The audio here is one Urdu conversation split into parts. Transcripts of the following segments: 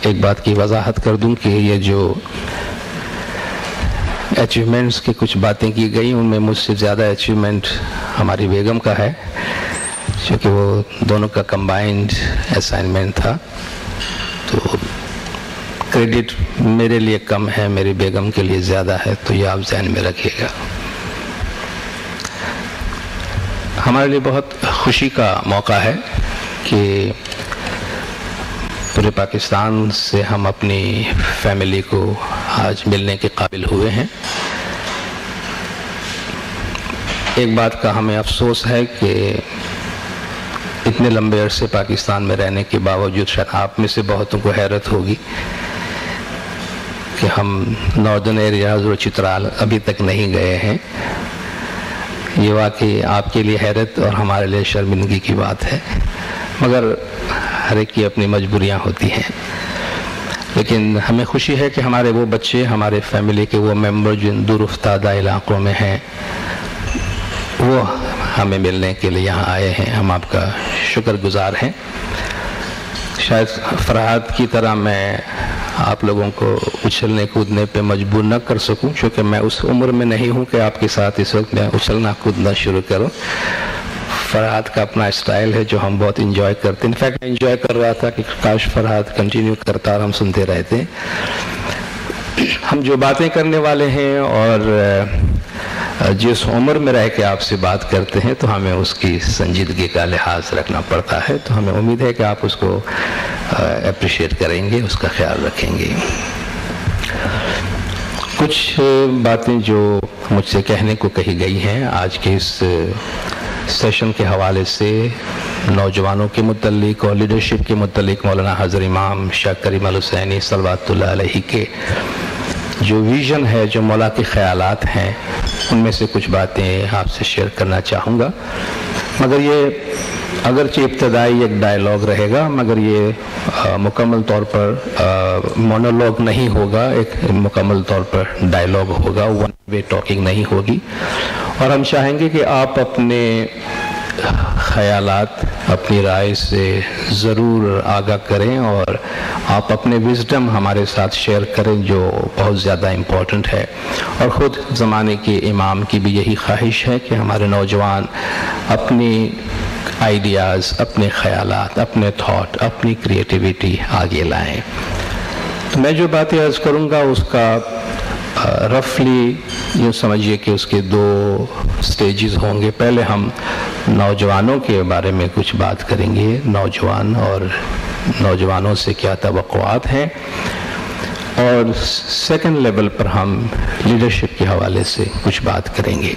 ایک بات کی وضاحت کر دوں کہ یہ جو اچیومنٹس کی کچھ باتیں کی گئی ان میں مجھ سے زیادہ اچیومنٹ ہماری بیگم کا ہے، چونکہ وہ دونوں کا کمبائنڈ اسائنمنٹ تھا، تو کریڈٹ میرے لیے کم ہے، میری بیگم کے لیے زیادہ ہے، تو یہ آپ ذہن میں رکھیے گا۔ ہمارے لیے بہت خوشی کا موقع ہے کہ پورے پاکستان سے ہم اپنی فیملی کو آج ملنے کے قابل ہوئے ہیں۔ ایک بات کا ہمیں افسوس ہے کہ اتنے لمبے عرصے پاکستان میں رہنے کے باوجود شاید آپ میں سے بہتوں کو حیرت ہوگی کہ ہم ناردرن ایریاز اور چترال ابھی تک نہیں گئے ہیں۔ یہ واقعی آپ کے لیے حیرت اور ہمارے لیے شرمندگی کی بات ہے، مگر ہر ایک کی اپنی مجبوریاں ہوتی ہیں۔ لیکن ہمیں خوشی ہے کہ ہمارے وہ بچے، ہمارے فیملی کے وہ ممبر جو دور افتادہ علاقوں میں ہیں، وہ ہمیں ملنے کے لیے یہاں آئے ہیں۔ ہم آپ کا شکر گزار ہیں۔ شاید فرحات کی طرح میں آپ لوگوں کو اچھلنے کودنے پہ مجبور نہ کر سکوں، چونکہ میں اس عمر میں نہیں ہوں کہ آپ کے ساتھ اس وقت میں اچھلنا کودنا شروع کروں۔ فرحات کا اپنا اسٹائل ہے جو ہم بہت انجوائے کرتے ہیں۔ انفیکٹ میں انجوائے کر رہا تھا کہ کاش فرحات کنٹینیو کرتا اور ہم سنتے رہتے۔ ہم جو باتیں کرنے والے ہیں اور جس عمر میں رہ کے آپ سے بات کرتے ہیں تو ہمیں اس کی سنجیدگی کا لحاظ رکھنا پڑتا ہے، تو ہمیں امید ہے کہ آپ اس کو اپریشیٹ کریں گے، اس کا خیال رکھیں گے۔ کچھ باتیں جو مجھ سے کہنے کو کہی گئی ہیں آج کے اس سیشن کے حوالے سے، نوجوانوں کے متعلق اور لیڈرشپ کے متعلق مولانا حضرت امام شاہ کریم الحسینی صلوات اللہ علیہ کے جو ویژن ہے، جو مولا کے خیالات ہیں، ان میں سے کچھ باتیں آپ سے شیئر کرنا چاہوں گا۔ مگر یہ اگرچہ ابتدائی ایک ڈائیلاگ رہے گا، مگر یہ مکمل طور پر مونولوگ نہیں ہوگا، ایک مکمل طور پر ڈائیلاگ ہوگا، ون وے ٹاکنگ نہیں ہوگی۔ اور ہم چاہیں گے کہ آپ اپنے خیالات اپنی رائے سے ضرور آگاہ کریں اور آپ اپنے وزڈم ہمارے ساتھ شیئر کریں، جو بہت زیادہ امپورٹنٹ ہے۔ اور خود زمانے کے امام کی بھی یہی خواہش ہے کہ ہمارے نوجوان اپنی آئیڈیاز، اپنے خیالات، اپنے تھاٹ، اپنی کریٹیویٹی آگے لائیں۔ تو میں جو باتیں عرض کروں گا اس کا رفلی یوں سمجھیے کہ اس کے دو سٹیجز ہوں گے۔ پہلے ہم نوجوانوں کے بارے میں کچھ بات کریں گے، نوجوان اور نوجوانوں سے کیا توقعات ہیں، اور سیکنڈ لیول پر ہم لیڈرشپ کے حوالے سے کچھ بات کریں گے۔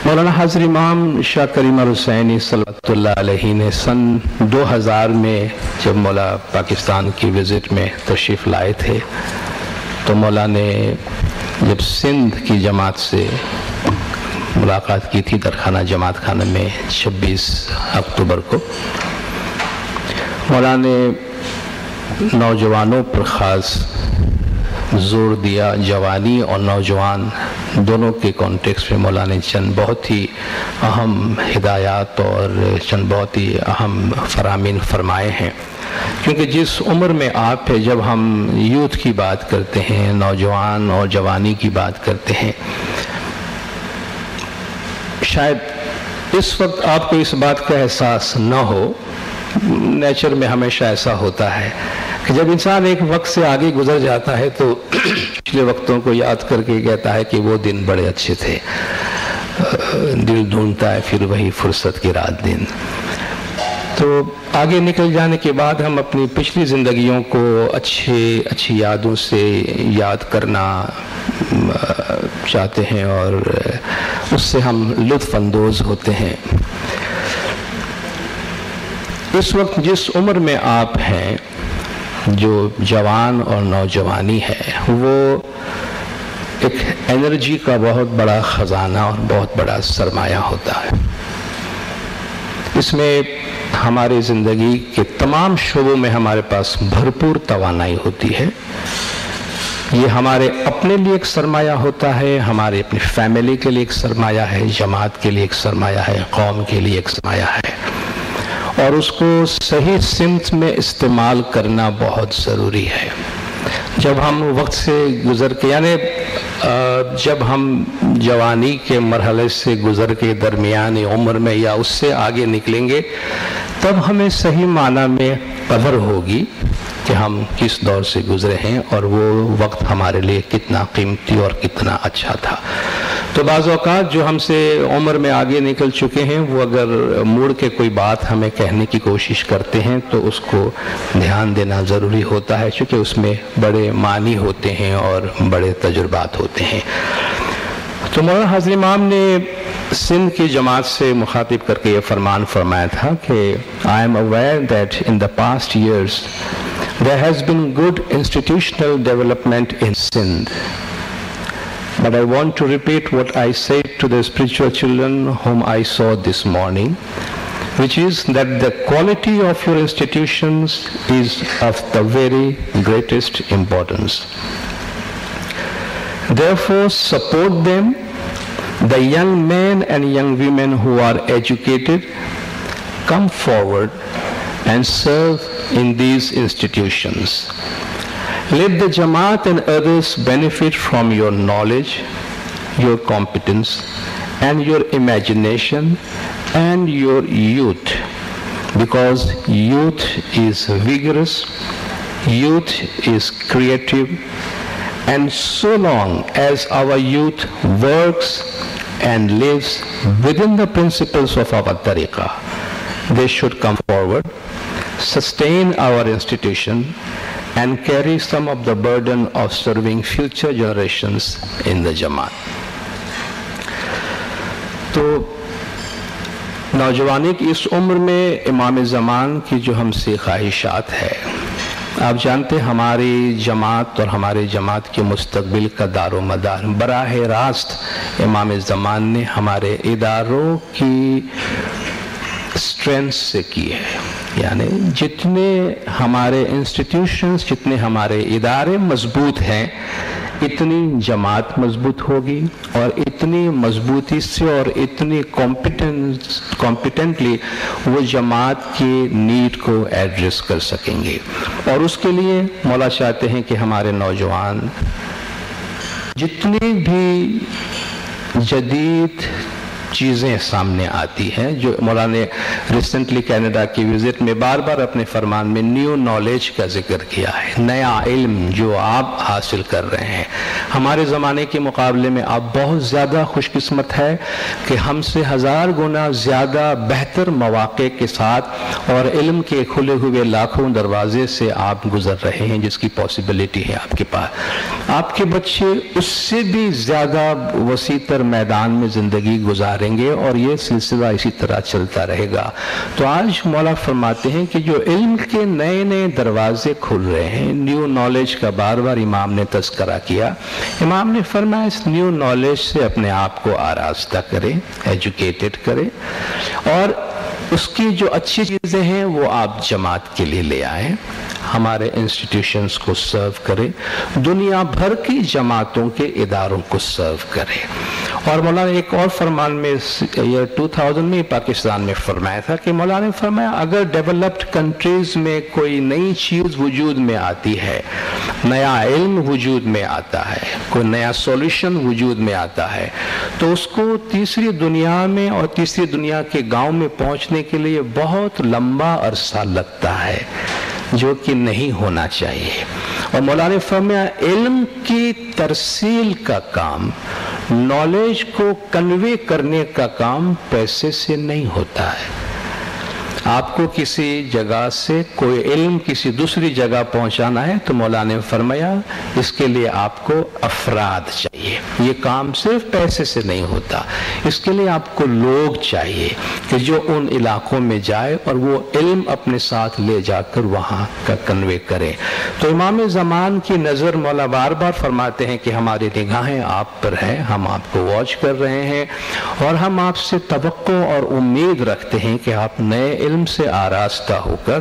مولانا حضرت امام شاہ کریم الحسینی صلوات اللہ علیہ نے سن 2000 میں جب مولا پاکستان کی وزٹ میں تشریف لائے تھے، تو مولا نے جب سندھ کی جماعت سے ملاقات کی تھی درخانہ جماعت خانہ میں 26 اکتوبر کو، مولا نے نوجوانوں پر خاص زور دیا۔ جوانی اور نوجوان دونوں کے کانٹیکس میں مولا نے چند بہت ہی اہم ہدایات اور چند بہت ہی اہم فرامین فرمائے ہیں، کیونکہ جس عمر میں آپ ہے، جب ہم یوتھ کی بات کرتے ہیں، نوجوان اور جوانی کی بات کرتے ہیں، شاید اس وقت آپ کو اس بات کا احساس نہ ہو، نیچر میں ہمیشہ ایسا ہوتا ہے کہ جب انسان ایک وقت سے آگے گزر جاتا ہے تو پچھلے وقتوں کو یاد کر کے کہتا ہے کہ وہ دن بڑے اچھے تھے، دل ڈھونڈتا ہے پھر وہی فرصت کی رات دن۔ تو آگے نکل جانے کے بعد ہم اپنی پچھلی زندگیوں کو اچھی یادوں سے یاد کرنا چاہتے ہیں اور اس سے ہم لطف اندوز ہوتے ہیں۔ اس وقت جس عمر میں آپ ہیں، جو جوان اور نوجوانی ہے، وہ ایک انرجی کا بہت بڑا خزانہ اور بہت بڑا سرمایہ ہوتا ہے۔ اس میں ہماری زندگی کے تمام شعبوں میں ہمارے پاس بھرپور توانائی ہوتی ہے۔ یہ ہمارے اپنے لیے ایک سرمایہ ہوتا ہے، ہمارے اپنی فیملی کے لیے ایک سرمایہ ہے، جماعت کے لیے ایک سرمایہ ہے، قوم کے لیے ایک سرمایہ ہے، اور اس کو صحیح سمت میں استعمال کرنا بہت ضروری ہے۔ جب ہم وقت سے گزر کے یعنی جب ہم جوانی کے مرحلے سے گزر کے درمیانی عمر میں یا اس سے آگے نکلیں گے، تب ہمیں صحیح معنی میں قدر ہوگی کہ ہم کس دور سے گزرے ہیں اور وہ وقت ہمارے لیے کتنا قیمتی اور کتنا اچھا تھا۔ تو بعض اوقات جو ہم سے عمر میں آگے نکل چکے ہیں وہ اگر مڑ کے کوئی بات ہمیں کہنے کی کوشش کرتے ہیں تو اس کو دھیان دینا ضروری ہوتا ہے، چونکہ اس میں بڑے معنی ہوتے ہیں اور بڑے تجربات ہوتے ہیں۔ تو مولانا حاضر امام نے سندھ کی جماعت سے مخاطب کر کے یہ فرمان فرمایا تھا کہ I am aware that in the past years there has been good institutional development in Sindh. But I want to repeat what I said to the spiritual children whom I saw this morning, which is that the quality of your institutions is of the very greatest importance. Therefore, support them. The young men and young women who are educated, come forward and serve in these institutions. Let the Jamaat and others benefit from your knowledge, your competence, and your imagination and your youth, because youth is vigorous, youth is creative, and so long as our youth works and lives within the principles of our tariqah, they should come forward, sustain our institution, and carry some of the burden of serving future generations in the Jamaat. تو نوجوانی کی اس عمر میں امام زمان کی جو ہم سے خواہشات ہے، آپ جانتے ہماری جماعت اور ہمارے جماعت کے مستقبل کا دار و مدار براہ راست امام زمان نے ہمارے اداروں کی اسٹرینتھ سے کی ہے۔ یعنی جتنے ہمارے انسٹیٹیوشنز، جتنے ہمارے ادارے مضبوط ہیں، اتنی جماعت مضبوط ہوگی اور اتنی مضبوطی سے اور اتنی کمپیٹنٹلی وہ جماعت کی نیڈ کو ایڈریس کر سکیں گے۔ اور اس کے لیے مولا چاہتے ہیں کہ ہمارے نوجوان جتنی بھی جدید چیزیں سامنے آتی ہیں، جو مولا نے ریسنٹلی کینیڈا کی وزٹ میں بار بار اپنے فرمان میں نیو نالج کا ذکر کیا ہے، نیا علم جو آپ حاصل کر رہے ہیں۔ ہمارے زمانے کے مقابلے میں آپ بہت زیادہ خوش قسمت ہے کہ ہم سے 1000 گنا زیادہ بہتر مواقع کے ساتھ اور علم کے کھلے ہوئے لاکھوں دروازے سے آپ گزر رہے ہیں، جس کی پاسبلٹی ہے آپ کے پاس۔ آپ کے بچے اس سے بھی زیادہ وسیع تر میدان میں زندگی گزاریں گے اور یہ سلسلہ اسی طرح چلتا رہے گا۔ تو آج مولا فرماتے ہیں کہ جو علم کے نئے نئے دروازے کھل رہے ہیں، نیو نالج کا بار بار امام نے تذکرہ کیا۔ امام نے فرمایا اس نیو نالج سے اپنے آپ کو آراستہ کرے، ایجوکیٹڈ کرے، اور اس کی جو اچھی چیزیں ہیں وہ آپ جماعت کے لیے لے آئیں، ہمارے انسٹیٹیوشنز کو سرو کرے، دنیا بھر کی جماعتوں کے اداروں کو سرو کرے۔ اور مولانا ایک اور فرمان میں یہ 2000 میں پاکستان میں فرمایا تھا کہ مولانا نے فرمایا اگر ڈیولپڈ کنٹریز میں کوئی نئی چیز وجود میں آتی ہے، نیا علم وجود میں آتا ہے، کوئی نیا سولوشن وجود میں آتا ہے، تو اس کو تیسری دنیا میں اور تیسری دنیا کے گاؤں میں پہنچنے کے لیے بہت لمبا عرصہ لگتا ہے، جو کہ نہیں ہونا چاہیے۔ اور مولانا نے فرمایا علم کی ترسیل کا کام، نالج کو کنوے کرنے کا کام پیسے سے نہیں ہوتا ہے۔ آپ کو کسی جگہ سے کوئی علم کسی دوسری جگہ پہنچانا ہے تو مولانا نے فرمایا اس کے لیے آپ کو افراد چاہیے، یہ کام صرف پیسے سے نہیں ہوتا، اس کے لیے آپ کو لوگ چاہیے کہ جو ان علاقوں میں جائے اور وہ علم اپنے ساتھ لے جا کر وہاں کا کنوے کرے۔ تو امام زمان کی نظر مولا بار بار فرماتے ہیں کہ ہماری نگاہیں آپ پر ہیں، ہم آپ کو واچ کر رہے ہیں اور ہم آپ سے توقع اور امید رکھتے ہیں کہ آپ نئے علم سے آراستہ ہو کر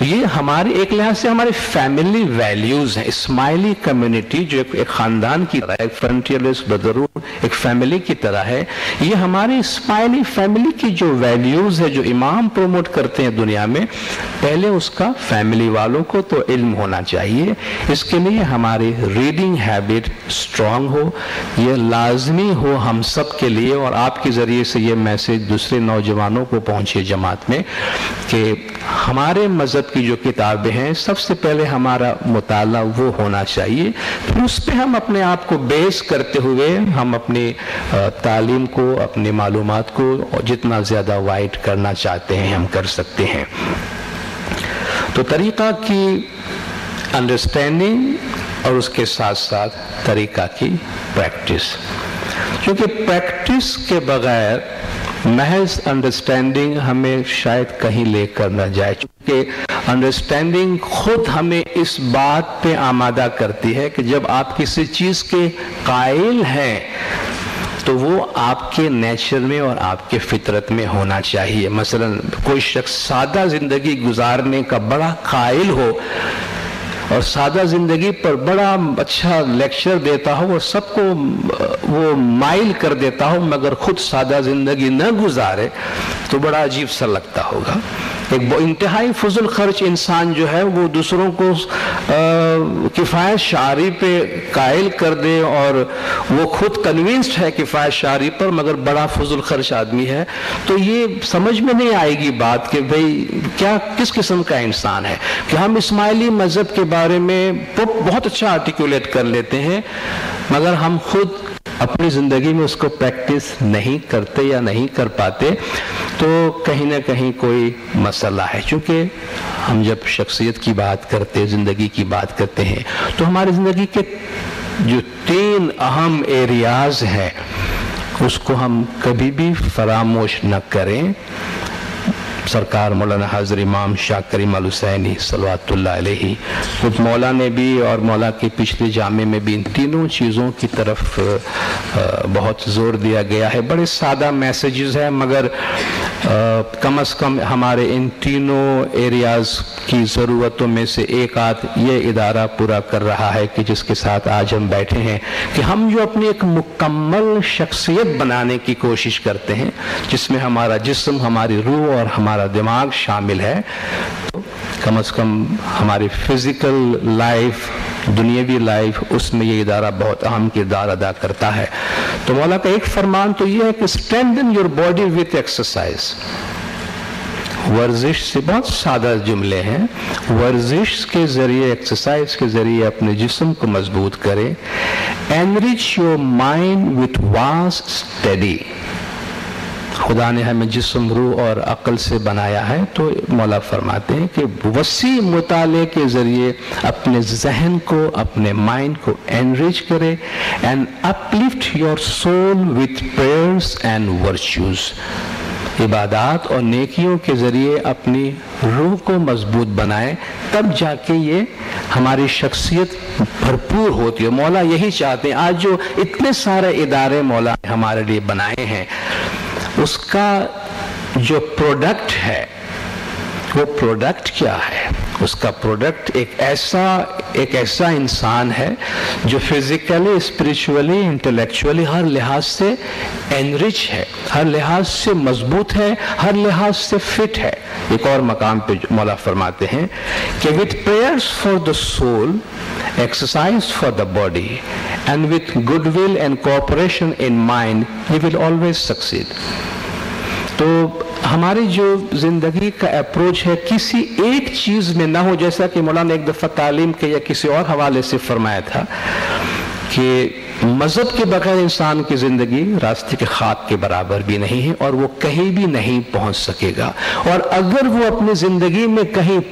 تو یہ ہماری ایک لحاظ سے ہماری فیملی ویلیوز ہیں. اسماعیلی کمیونٹی جو ایک خاندان کی طرح ہے, ایک فرنٹیئرلیس بردرہوڈ ایک فیملی کی طرح ہے, یہ ہماری اسماعیلی فیملی کی جو ویلیوز ہے جو امام پروموٹ کرتے ہیں دنیا میں, پہلے اس کا فیملی والوں کو تو علم ہونا چاہیے. اس کے لیے ہماری ریڈنگ ہیبٹ اسٹرانگ ہو, یہ لازمی ہو ہم سب کے لیے, اور آپ کے ذریعے سے یہ میسج دوسرے نوجوانوں کو پہنچے جماعت میں کہ ہمارے مذہب کی جو کتابیں ہیں سب سے پہلے ہمارا مطالعہ وہ ہونا چاہیے, پھر اس پہ ہم اپنے آپ کو بیس کرتے ہوئے ہم اپنی تعلیم کو, اپنی معلومات کو جتنا زیادہ وائڈ کرنا چاہتے ہیں ہم کر سکتے ہیں. تو طریقہ کی انڈرسٹینڈنگ اور اس کے ساتھ ساتھ طریقہ کی پریکٹس, کیونکہ پریکٹس کے بغیر محض انڈرسٹینڈنگ ہمیں شاید کہیں لے کر نہ جائے, کیونکہ انڈرسٹینڈنگ خود ہمیں اس بات پہ آمادہ کرتی ہے کہ جب آپ کسی چیز کے قائل ہیں تو وہ آپ کے نیچر میں اور آپ کے فطرت میں ہونا چاہیے. مثلا کوئی شخص سادہ زندگی گزارنے کا بڑا قائل ہو اور سادہ زندگی پر بڑا اچھا لیکچر دیتا ہو اور سب کو وہ مائل کر دیتا ہو, مگر خود سادہ زندگی نہ گزارے تو بڑا عجیب سا لگتا ہوگا. ایک انتہائی فضول خرچ انسان جو ہے وہ دوسروں کو کفایت شعاری پہ قائل کر دے اور وہ خود کنوینسڈ ہے کفایت شعاری پر, مگر بڑا فضول خرچ آدمی ہے, تو یہ سمجھ میں نہیں آئے گی بات کہ بھئی کیا کس قسم کا انسان ہے. کہ ہم اسماعیلی مذہب کے بارے میں بہت اچھا آرٹیکولیٹ کر لیتے ہیں, مگر ہم خود اپنی زندگی میں اس کو پریکٹس نہیں کرتے یا نہیں کر پاتے, تو کہیں نہ کہیں کوئی مسئلہ ہے. چونکہ ہم جب شخصیت کی بات کرتے, زندگی کی بات کرتے ہیں, تو ہماری زندگی کے جو 3 اہم ایریاز ہیں اس کو ہم کبھی بھی فراموش نہ کریں. سرکار مولانا حضرت امام شاہ کریم الحسینی صلوات اللہ علیہ, خود مولا نے بھی اور مولا کے پچھلے جامع میں بھی ان تینوں چیزوں کی طرف بہت زور دیا گیا ہے. بڑے سادہ میسیجز ہیں, مگر کم از کم ہمارے ان تینوں ایریاز کی ضرورتوں میں سے ایک آدھ یہ ادارہ پورا کر رہا ہے کہ جس کے ساتھ آج ہم بیٹھے ہیں, کہ ہم جو اپنی ایک مکمل شخصیت بنانے کی کوشش کرتے ہیں جس میں ہمارا جسم, ہماری روح اور ہمارا دماغ شامل ہے, کم از کم ہماری فزیکل لائف, دنیاوی لائف, اس میں یہ ادارہ بہت اہم کردار ادا کرتا ہے. تو مولا کا ایک فرمان تو یہ ہے کہ strengthen your body with exercise. ورزش سے بہت سادہ جملے ہیں, ورزش کے ذریعے, ایکسرسائز کے ذریعے اپنے جسم کو مضبوط کریں. enrich your mind with vast study. خدا نے ہمیں جسم, روح اور عقل سے بنایا ہے, تو مولا فرماتے ہیں کہ وسیع مطالعے کے ذریعے اپنے ذہن کو, اپنے مائنڈ کو انریچ کرے. and uplift your soul with prayers and virtues. عبادات اور نیکیوں کے ذریعے اپنی روح کو مضبوط بنائیں, تب جا کے یہ ہماری شخصیت بھرپور ہوتی ہے. مولا یہی چاہتے ہیں. آج جو اتنے سارے ادارے مولا نے ہمارے لیے بنائے ہیں, اس کا جو پروڈکٹ ہے وہ پروڈکٹ کیا ہے؟ اس کا پروڈکٹ ایک ایسا انسان ہے جو فزیکلی, اسپریچولی, انٹلیکچولی ہر لحاظ سے انرچ ہے, ہر لحاظ سے مضبوط ہے, ہر لحاظ سے فٹ ہے. ایک اور مقام پہ مولا فرماتے ہیں کہ with prayers for the soul, exercise for the body, and with goodwill and cooperation in mind, you will always succeed. تو ہماری جو زندگی کا اپروچ ہے کسی ایک چیز میں نہ ہو, جیسا کہ مولانا نے ایک دفعہ تعلیم کے یا کسی اور حوالے سے فرمایا تھا کہ مذہب کے بغیر انسان کی زندگی راستے کے خاک کے برابر بھی نہیں ہے, اور وہ کہیں بھی نہیں پہنچ سکے گا. اور اگر وہ اپنی زندگی میں کہیں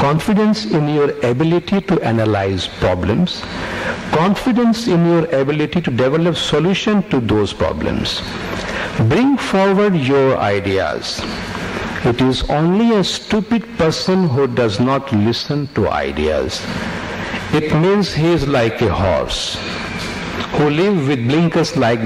confidence in your ability to analyze problems, confidence in your ability to develop solution to those problems. Bring forward your ideas. It is only a stupid person who does not listen to ideas. It means he is like a horse who live with blinkers like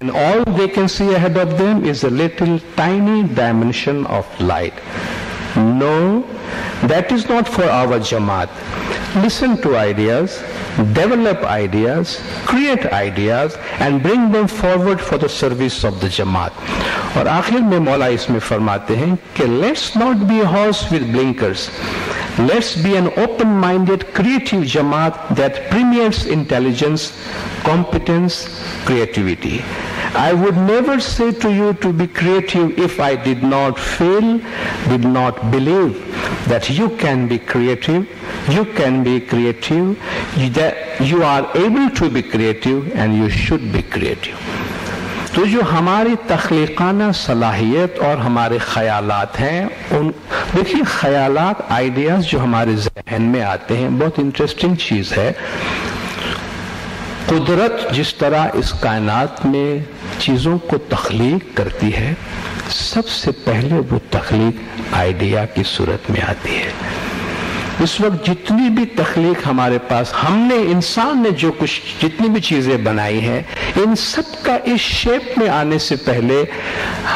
And all they can see ahead of them is a little tiny dimension of light. No, that is not for our Jamaat. Listen to ideas, develop ideas, create ideas and bring them forward for the service of the Jamaat. اور آخر میں مولا اس میں فرماتے ہیں کہ let's not be a horse with blinkers. Let's be an open-minded, creative Jamaat that premieres intelligence, competence, creativity. I would never say to you to be creative if I did not believe that you can be creative, that you are able to be creative and you should be creative. تو جو ہماری تخلیقانہ صلاحیت اور ہمارے خیالات ہیں، دیکھیے خیالات، آئیڈیاز جو ہمارے ذہن میں آتے ہیں، بہت انٹرسٹنگ چیز ہے۔ قدرت جس طرح اس کائنات میں چیزوں کو تخلیق کرتی ہے، سب سے پہلے وہ تخلیق آئیڈیا کی صورت میں آتی ہے۔ اس وقت جتنی بھی تخلیق ہمارے پاس، ہم نے، انسان نے جو کچھ جتنی بھی چیزیں بنائی ہیں، ان سب کا اس شیپ میں آنے سے پہلے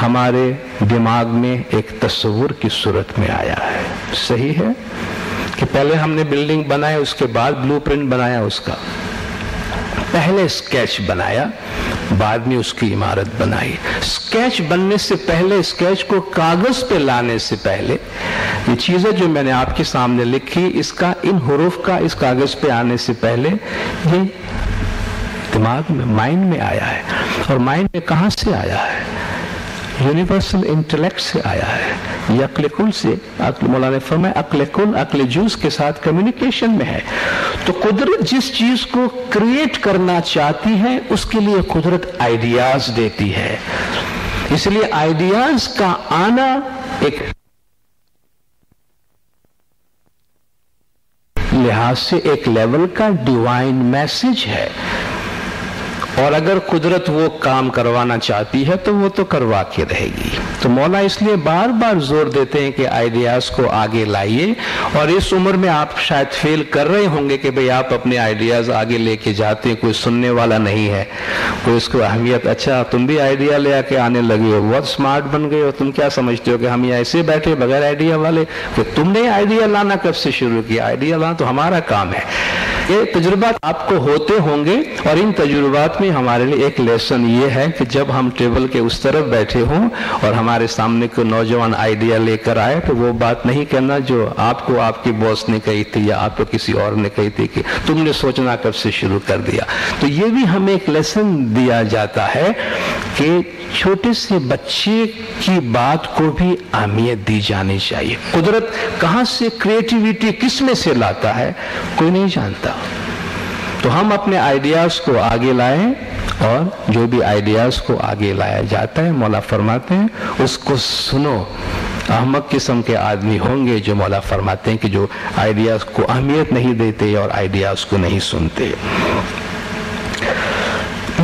ہمارے دماغ میں ایک تصور کی صورت میں آیا ہے۔ صحیح ہے کہ پہلے ہم نے بلڈنگ بنائی، اس کے بعد بلو پرنٹ بنایا، اس کا پہلے اسکیچ بنایا، بعد میں اس کی عمارت بنائی۔ اسکیچ بننے سے پہلے، اسکیچ کو کاغذ پہ لانے سے پہلے، یہ چیزیں جو میں نے آپ کے سامنے لکھی، اس کا، ان حروف کا اس کاغذ پہ آنے سے پہلے یہ دماغ میں، مائنڈ میں آیا ہے۔ اور مائنڈ میں کہاں سے آیا ہے؟ یونیورسل انٹلیکٹ سے آیا ہے، یہ عقل کل سے، مولانا نے فرمایا عقل کل عقل جوز کے ساتھ کمیونیکیشن میں ہے۔ تو قدرت جس چیز کو کریٹ کرنا چاہتی ہے، اس کے لیے قدرت آئیڈیاز دیتی ہے۔ اس لیے آئیڈیاز کا آنا ایک لحاظ سے ایک لیول کا ڈیوائن میسج ہے، اور اگر قدرت وہ کام کروانا چاہتی ہے تو وہ تو کروا کے رہے گی۔ تو مولا اس لیے بار بار زور دیتے ہیں کہ آئیڈیاز کو آگے لائیے، اور اس عمر میں آپ شاید فیل کر رہے ہوں گے کہ بھئی آپ اپنے آئیڈیاز آگے لے کے جاتے ہیں، کوئی سننے والا نہیں ہے، کوئی اس کو اہمیت، اچھا تم بھی آئیڈیا لے کے آنے لگے ہو، بہت سمارٹ بن گئے ہو، تم کیا سمجھتے ہو کہ ہم یہ ایسے بیٹھے بغیر آئیڈیا والے؟ کہ تم نے آئیڈیا لانا کب سے شروع کیا؟ آئیڈیا لانا تو ہمارا کام ہے۔ یہ تجربات آپ کو ہوتے ہوں گے، اور ان تجربات میں ہمارے لیے ایک لیسن یہ ہے کہ جب ہم ٹیبل کے اس طرف بیٹھے ہوں اور ہمارے سامنے کوئی نوجوان آئیڈیا لے کر آئے، تو وہ بات نہیں کرنا جو آپ کو آپ کی باس نے کہی تھی یا آپ کو کسی اور نے کہی تھی کہ تم نے سوچنا کب سے شروع کر دیا۔ تو یہ بھی ہمیں ایک لیسن دیا جاتا ہے کہ چھوٹے سے بچے کی بات کو بھی اہمیت دی جانی چاہیے۔ قدرت کہاں سے کریٹیویٹی کس میں سے لاتا ہے کوئی نہیں جانتا۔ تو ہم اپنے آئیڈیاز کو آگے لائیں، اور جو بھی آئیڈیاز کو آگے لایا جاتا ہے، مولا فرماتے ہیں اس کو سنو۔ احمق قسم کے آدمی ہوں گے جو مولا فرماتے ہیں کہ جو آئیڈیاز کو اہمیت نہیں دیتے اور آئیڈیاز کو نہیں سنتے۔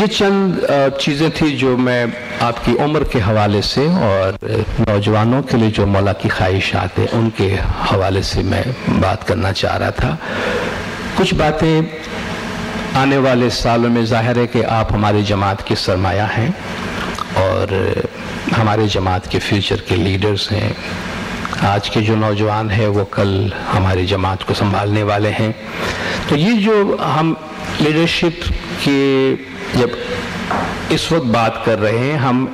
یہ چند چیزیں تھی جو میں آپ کی عمر کے حوالے سے اور نوجوانوں کے لیے جو مولا کی خواہشات ہیں ان کے حوالے سے میں بات کرنا چاہ رہا تھا۔ کچھ باتیں آنے والے سالوں میں، ظاہر ہے کہ آپ ہماری جماعت کے سرمایہ ہیں اور ہمارے جماعت کے فیوچر کے لیڈرز ہیں۔ آج کے جو نوجوان ہیں وہ کل ہماری جماعت کو سنبھالنے والے ہیں۔ تو یہ جو ہم لیڈرشپ کی جب اس وقت بات کر رہے ہیں، ہم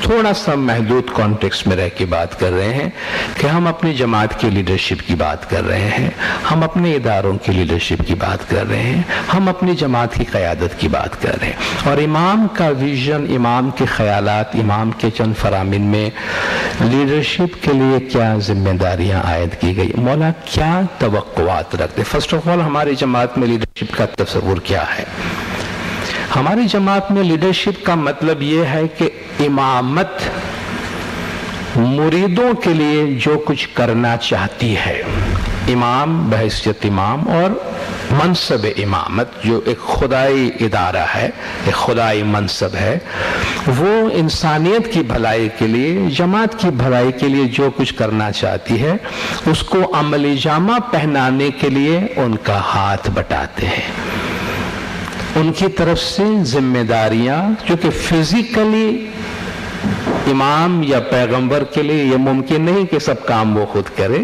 تھوڑا سا محدود کانٹیکسٹ میں رہ کے بات کر رہے ہیں کہ ہم اپنی جماعت کی لیڈرشپ کی بات کر رہے ہیں، ہم اپنے اداروں کی لیڈرشپ کی بات کر رہے ہیں، ہم اپنی جماعت کی قیادت کی بات کر رہے ہیں، اور امام کا ویژن، امام کے خیالات، امام کے چند فرامین میں لیڈرشپ کے لیے کیا ذمہ داریاں عائد کی گئی، مولا کیا توقعات رکھتے۔ فرسٹ آف آل ہماری جماعت میں لیڈرشپ کا تصور کیا ہے؟ ہماری جماعت میں لیڈرشپ کا مطلب یہ ہے کہ امامت مریدوں کے لیے جو کچھ کرنا چاہتی ہے، امام بحیثیت امام، اور منصب امامت جو ایک خدائی ادارہ ہے، ایک خدائی منصب ہے، وہ انسانیت کی بھلائی کے لیے، جماعت کی بھلائی کے لیے جو کچھ کرنا چاہتی ہے، اس کو عملی جامہ پہنانے کے لیے ان کا ہاتھ بٹاتے ہیں۔ ان کی طرف سے ذمہ داریاں، کیونکہ فزیکلی امام یا پیغمبر کے لیے یہ ممکن نہیں کہ سب کام وہ خود کرے،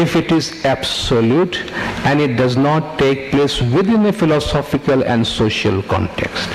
if it is absolute and it does not take place within a philosophical and social context.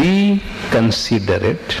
be considerate।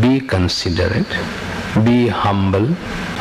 Be considerate, be humble।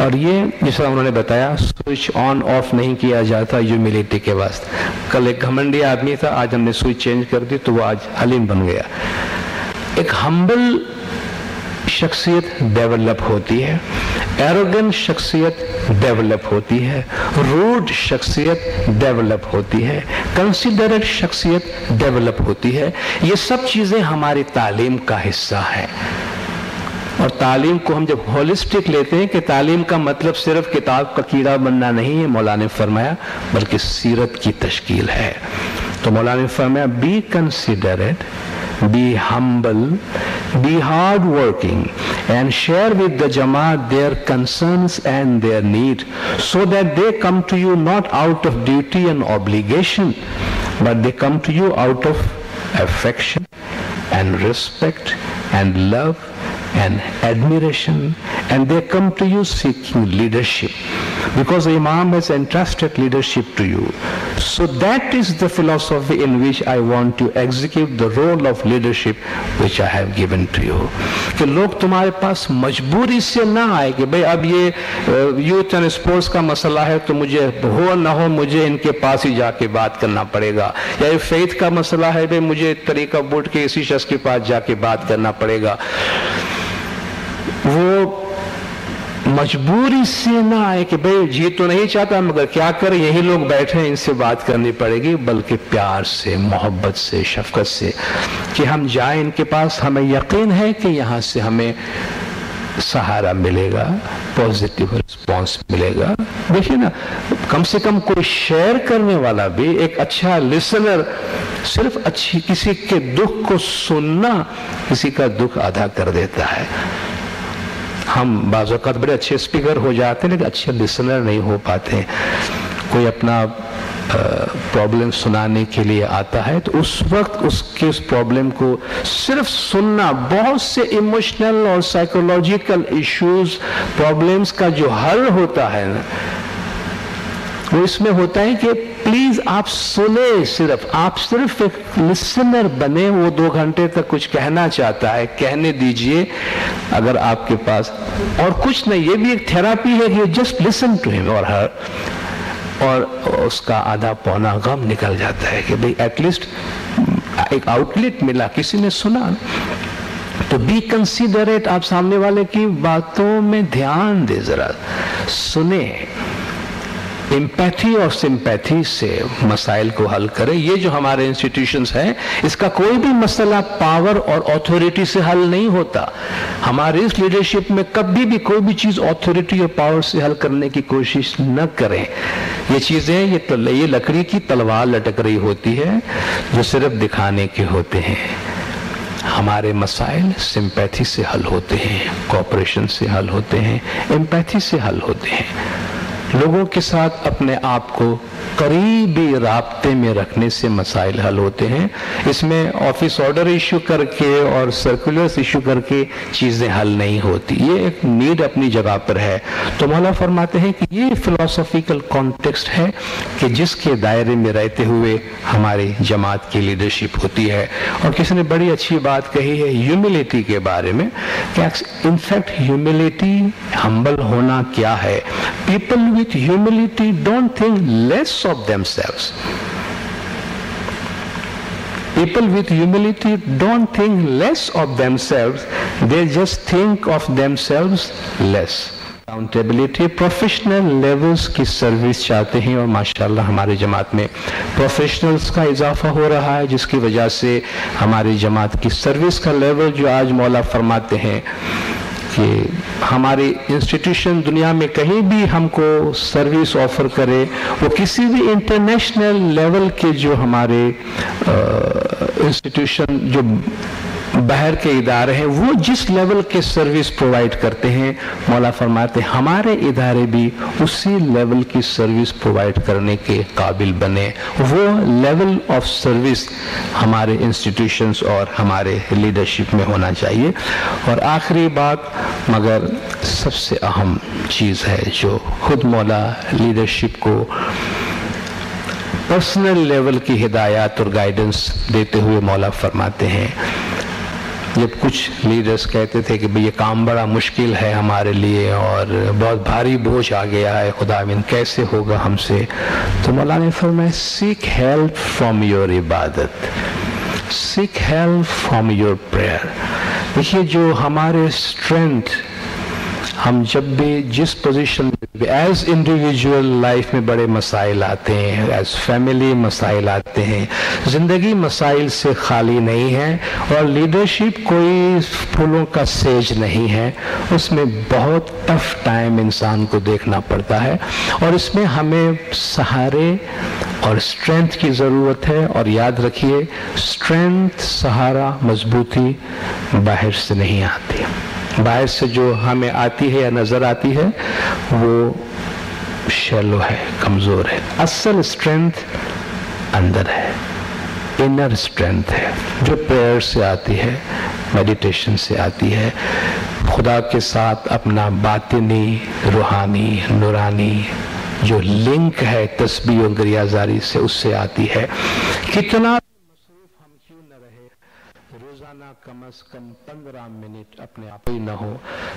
اور یہ جس طرح انہوں نے بتایا سوئچ آن آف نہیں کیا جاتا ہیوملٹی کے واسطے. کل ایک گھمنڈی آدمی تھا, آج ہم نے سوئچ چینج کر دی تو وہ آج حلیم بن گیا. ایک ہمبل شخصیت ڈیولپ ہوتی ہے, ایروگنٹ شخصیت ڈیولپ ہوتی ہے, روڈ شخصیت ڈیولپ ہوتی ہے, کنسیڈریٹ شخصیت ڈیولپ ہوتی ہے. یہ سب چیزیں ہماری تعلیم کا حصہ ہیں. اور تعلیم کو ہم جب ہولسٹک لیتے ہیں کہ تعلیم کا مطلب صرف کتاب کا کیڑا بننا نہیں ہے, مولانا نے فرمایا, بلکہ سیرت کی تشکیل ہے. تو مولانا نے فرمایا be considerate, be humble, be hard working, and share with the Jamaat their concerns and their need, so that they come to you not out of duty and obligation, but they come to you out of affection and respect and love and admiration, and they come to you seeking leadership, because the Imam has entrusted leadership to you. So that is the philosophy in which I want to execute the role of leadership which I have given to you. کہ لوگ تمہارے پاس مجبوری سے نہ آئے کہ بھئی اب یہ یوتھ اینڈ اسپورٹس کا مسئلہ ہے تو مجھے ہو نہ ہو مجھے ان کے پاس ہی جا کے بات کرنا پڑے گا, یا یہ فیتھ کا مسئلہ ہے بھئی مجھے طریقہ بوٹ کے اسی شخص کے پاس جا کے بات کرنا پڑے گا. وہ مجبوری سے نہ آئے کہ بھئی جی تو نہیں چاہتا مگر کیا کرے, یہی لوگ بیٹھے ہیں ان سے بات کرنی پڑے گی, بلکہ پیار سے, محبت سے, شفقت سے کہ ہم جائیں ان کے پاس, ہمیں یقین ہے کہ یہاں سے ہمیں سہارا ملے گا, پوزیٹیو رسپانس ملے گا. دیکھیں نا, کم سے کم کوئی شیئر کرنے والا بھی, ایک اچھا لسنر, صرف اچھی کسی کے دکھ کو سننا کسی کا دکھ آدھا کر دیتا ہے. ہم بعض اوقات بڑے اچھے اسپیکر ہو جاتے ہیں لیکن اچھے لسنر نہیں ہو پاتے. کوئی اپنا پرابلم سنانے کے لیے آتا ہے تو اس وقت اس کے اس پرابلم کو صرف سننا, بہت سے ایموشنل اور سائیکولوجیکل ایشوز, پرابلمز کا جو حل ہوتا ہے نا, وہ اس میں ہوتا ہے کہ پلیز آپ سنیں, آپ صرف ایک لسنر بنے. وہ 2 گھنٹے تک کچھ کہنا چاہتا ہے, کہنے دیجئے اگر آپ کے پاس, اور کچھ نہیں, یہ بھی ایک تھیراپی ہے کہ جسٹ لسن ٹو ہم اور ہر, اور اس کا آدھا پونا غم نکل جاتا ہے کہ بھئی ایٹ لیسٹ ایک آؤٹ لیٹ ملا, کسی نے سنا. تو بی کنسیڈریٹ, آپ سامنے والے کی باتوں میں دھیان دے, ذرا سنیں, امپیتھی اور سمپیتھی سے مسائل کو حل کرے. یہ جو ہمارے انسٹیٹیوشنز ہیں, اس کا کوئی بھی مسئلہ پاور اور آتھورٹی سے حل نہیں ہوتا. ہمارے اس لیڈرشپ میں کبھی بھی کوئی بھی چیز آتھورٹی اور پاور سے حل کرنے کی کوشش نہ کریں. یہ چیزیں, یہ لکڑی کی تلوار لٹک رہی ہوتی ہے جو صرف دکھانے کے ہوتے ہیں. ہمارے مسائل سمپیتھی سے حل ہوتے ہیں, کوآپریشن سے حل ہوتے ہیں, امپیتھی سے حل ہوتے ہیں. لوگوں کے ساتھ اپنے آپ کو قریبی رابطے میں رکھنے سے مسائل حل ہوتے ہیں. اس میں آفس آرڈر ایشو کر کے اور سرکولرز ایشو کر کے چیزیں حل نہیں ہوتی. یہ ایک نیڈ اپنی جگہ پر ہے. تو مولا فرماتے ہیں کہ یہ فلسافیکل کانٹیکسٹ ہے کہ جس کے دائرے میں رہتے ہوئے ہماری جماعت کی لیڈرشپ ہوتی ہے. اور کسی نے بڑی اچھی بات کہی ہے ہیوملٹی کے بارے میں کہ انفیکٹ ہیوملٹی, ہمبل ہونا کیا ہے. People with humility don't think less of themselves. People with humility don't think less of themselves, they just think of themselves less. Accountability, professional levels کی سروس چاہتے ہیں, اور ماشاءاللہ ہماری جماعت میں پروفیشنلز کا اضافہ ہو رہا ہے, جس کی وجہ سے ہماری جماعت کی سروس کا لیول جو آج مولا فرماتے ہیں کہ ہماری انسٹیٹیوشن دنیا میں کہیں بھی ہم کو سروس آفر کرے, وہ کسی بھی انٹرنیشنل لیول کے جو ہمارے انسٹیٹیوشن جو باہر کے ادارے ہیں وہ جس لیول کے سروس پرووائڈ کرتے ہیں, مولا فرماتے ہیں ہمارے ادارے بھی اسی لیول کی سروس پرووائڈ کرنے کے قابل بنے. وہ لیول آف سروس ہمارے انسٹیٹیوشنز اور ہمارے لیڈرشپ میں ہونا چاہیے. اور آخری بات مگر سب سے اہم چیز ہے جو خود مولا لیڈرشپ کو پرسنل لیول کی ہدایات اور گائیڈنس دیتے ہوئے مولا فرماتے ہیں جب کچھ لیڈرز کہتے تھے کہ بھئی یہ کام بڑا مشکل ہے ہمارے لیے اور بہت بھاری بوجھ آ گیا ہے خداوند کیسے ہوگا ہم سے، تو مولانا نے فرمایا سیک ہیلپ فرام یور عبادت، seek help from your prayer. دیکھیے جو ہمارے اسٹرینتھ، ہم جب بھی جس پوزیشن میں ایز انڈیویجول لائف میں بڑے مسائل آتے ہیں، ایز فیملی مسائل آتے ہیں، زندگی مسائل سے خالی نہیں ہے، اور لیڈرشپ کوئی پھولوں کا سیج نہیں ہے، اس میں بہت ٹف ٹائم انسان کو دیکھنا پڑتا ہے، اور اس میں ہمیں سہارے اور اسٹرینتھ کی ضرورت ہے۔ اور یاد رکھیے اسٹرینتھ، سہارا، مضبوطی باہر سے نہیں آتی، باہر سے جو ہمیں آتی ہے یا نظر آتی ہے وہ شیلو ہے، کمزور ہے۔ اصل اسٹرینتھ اندر ہے، انر اسٹرینتھ ہے، جو پریئر سے آتی ہے، میڈیٹیشن سے آتی ہے، خدا کے ساتھ اپنا باطنی، روحانی، نورانی جو لنک ہے تسبیح و گریازاری سے، اس سے آتی ہے۔ کتنا مصروف ہم کیوں نہ رہے، روزانہ کم از کم 15 منٹ اپنے آپ ہی نہ ہو،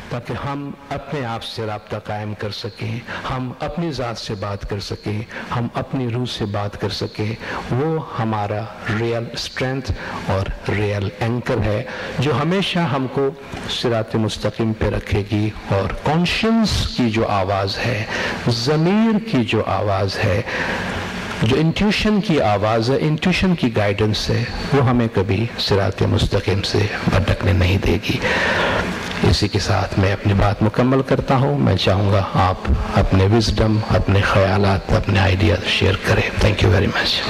تاکہ ہم اپنے آپ سے رابطہ قائم کر سکیں، ہم اپنی ذات سے بات کر سکیں، ہم اپنی روح سے بات کر سکیں۔ وہ ہمارا ریئل اسٹرینتھ اور ریئل اینکر ہے، جو ہمیشہ ہم کو صراط مستقیم پہ رکھے گی، اور کانشنس کی جو آواز ہے، ضمیر کی جو آواز ہے، جو انٹیوشن کی آواز ہے، انٹیوشن کی گائیڈنس ہے، وہ ہمیں کبھی صراط مستقیم سے بھٹکنے نہیں دے گی۔ اسی کے ساتھ میں اپنی بات مکمل کرتا ہوں۔ میں چاہوں گا آپ اپنے وزڈم، اپنے خیالات، اپنے آئیڈیاز شیئر کریں۔ Thank you very much.